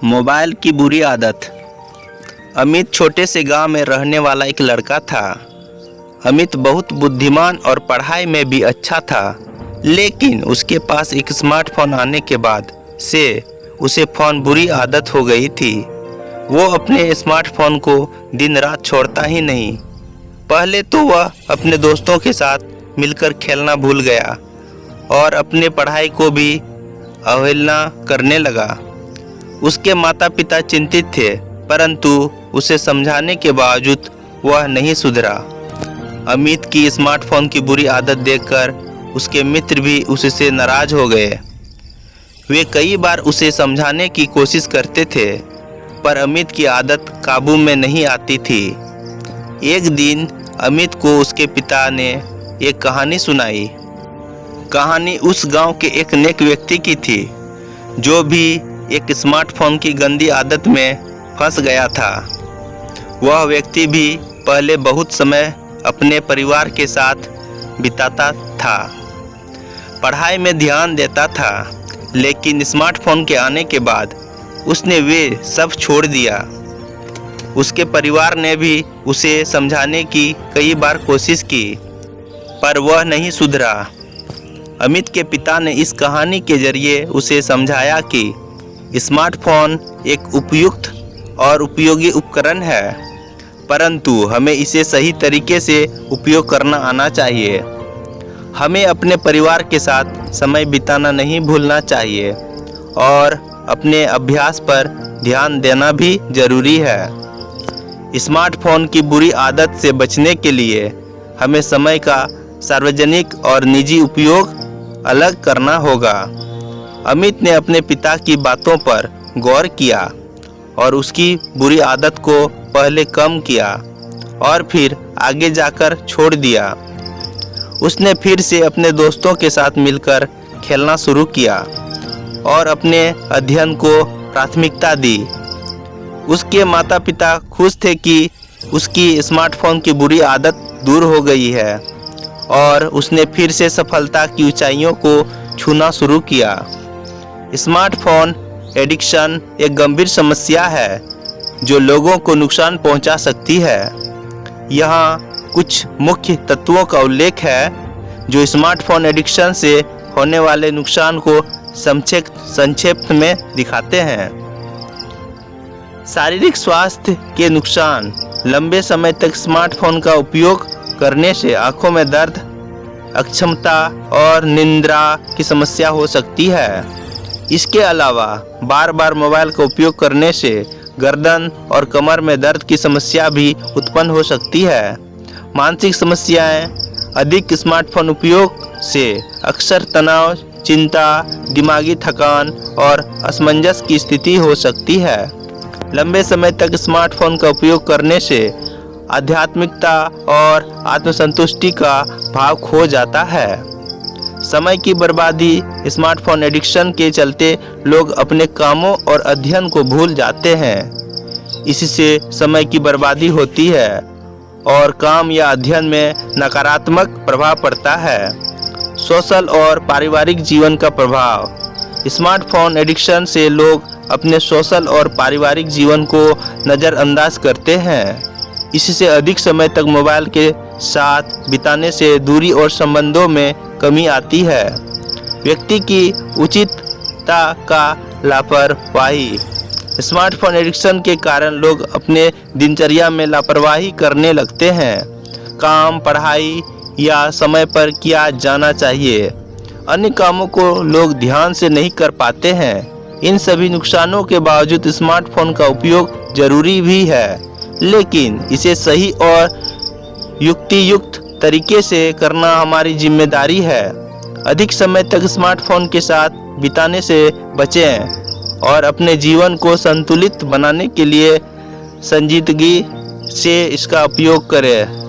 Mobile की बुरी आदत। अमित छोटे से गांव में रहने वाला एक लड़का था। अमित बहुत बुद्धिमान और पढ़ाई में भी अच्छा था, लेकिन उसके पास एक स्मार्टफोन आने के बाद से उसे फ़ोन बुरी आदत हो गई थी। वो अपने स्मार्टफोन को दिन रात छोड़ता ही नहीं। पहले तो वह अपने दोस्तों के साथ मिलकर खेलना भूल गया और अपने पढ़ाई को भी अवहेलना करने लगा। उसके माता पिता चिंतित थे, परंतु उसे समझाने के बावजूद वह नहीं सुधरा। अमित की स्मार्टफोन की बुरी आदत देखकर उसके मित्र भी उससे नाराज हो गए। वे कई बार उसे समझाने की कोशिश करते थे, पर अमित की आदत काबू में नहीं आती थी। एक दिन अमित को उसके पिता ने एक कहानी सुनाई। कहानी उस गांव के एक नेक व्यक्ति की थी, जो भी एक स्मार्टफोन की गंदी आदत में फंस गया था। वह व्यक्ति भी पहले बहुत समय अपने परिवार के साथ बिताता था, पढ़ाई में ध्यान देता था, लेकिन स्मार्टफोन के आने के बाद उसने वे सब छोड़ दिया। उसके परिवार ने भी उसे समझाने की कई बार कोशिश की, पर वह नहीं सुधरा। अमित के पिता ने इस कहानी के जरिए उसे समझाया कि स्मार्टफोन एक उपयुक्त और उपयोगी उपकरण है, परंतु हमें इसे सही तरीके से उपयोग करना आना चाहिए। हमें अपने परिवार के साथ समय बिताना नहीं भूलना चाहिए और अपने अभ्यास पर ध्यान देना भी जरूरी है। स्मार्टफोन की बुरी आदत से बचने के लिए हमें समय का सार्वजनिक और निजी उपयोग अलग करना होगा। अमित ने अपने पिता की बातों पर गौर किया और उसकी बुरी आदत को पहले कम किया और फिर आगे जाकर छोड़ दिया। उसने फिर से अपने दोस्तों के साथ मिलकर खेलना शुरू किया और अपने अध्ययन को प्राथमिकता दी। उसके माता पिता खुश थे कि उसकी स्मार्टफोन की बुरी आदत दूर हो गई है और उसने फिर से सफलता की ऊंचाइयों को छूना शुरू किया। स्मार्टफोन एडिक्शन एक गंभीर समस्या है जो लोगों को नुकसान पहुंचा सकती है। यहाँ कुछ मुख्य तत्वों का उल्लेख है जो स्मार्टफोन एडिक्शन से होने वाले नुकसान को संक्षेप में दिखाते हैं। शारीरिक स्वास्थ्य के नुकसान। लंबे समय तक स्मार्टफोन का उपयोग करने से आंखों में दर्द, अक्षमता और निद्रा की समस्या हो सकती है। इसके अलावा बार बार मोबाइल का उपयोग करने से गर्दन और कमर में दर्द की समस्या भी उत्पन्न हो सकती है। मानसिक समस्याएं। अधिक स्मार्टफोन उपयोग से अक्सर तनाव, चिंता, दिमागी थकान और असमंजस की स्थिति हो सकती है। लंबे समय तक स्मार्टफोन का उपयोग करने से आध्यात्मिकता और आत्मसंतुष्टि का भाव खो जाता है। समय की बर्बादी। स्मार्टफोन एडिक्शन के चलते लोग अपने कामों और अध्ययन को भूल जाते हैं। इससे समय की बर्बादी होती है और काम या अध्ययन में नकारात्मक प्रभाव पड़ता है। सोशल और पारिवारिक जीवन का प्रभाव। स्मार्टफोन एडिक्शन से लोग अपने सोशल और पारिवारिक जीवन को नज़रअंदाज करते हैं। इससे अधिक समय तक मोबाइल के साथ बिताने से दूरी और संबंधों में कमी आती है। व्यक्ति की उचितता का लापरवाही। स्मार्टफोन एडिक्शन के कारण लोग अपने दिनचर्या में लापरवाही करने लगते हैं। काम, पढ़ाई या समय पर किया जाना चाहिए, अन्य कामों को लोग ध्यान से नहीं कर पाते हैं। इन सभी नुकसानों के बावजूद स्मार्टफोन का उपयोग जरूरी भी है, लेकिन इसे सही और युक्तियुक्त तरीके से करना हमारी जिम्मेदारी है। अधिक समय तक स्मार्टफोन के साथ बिताने से बचें और अपने जीवन को संतुलित बनाने के लिए संजीदगी से इसका उपयोग करें।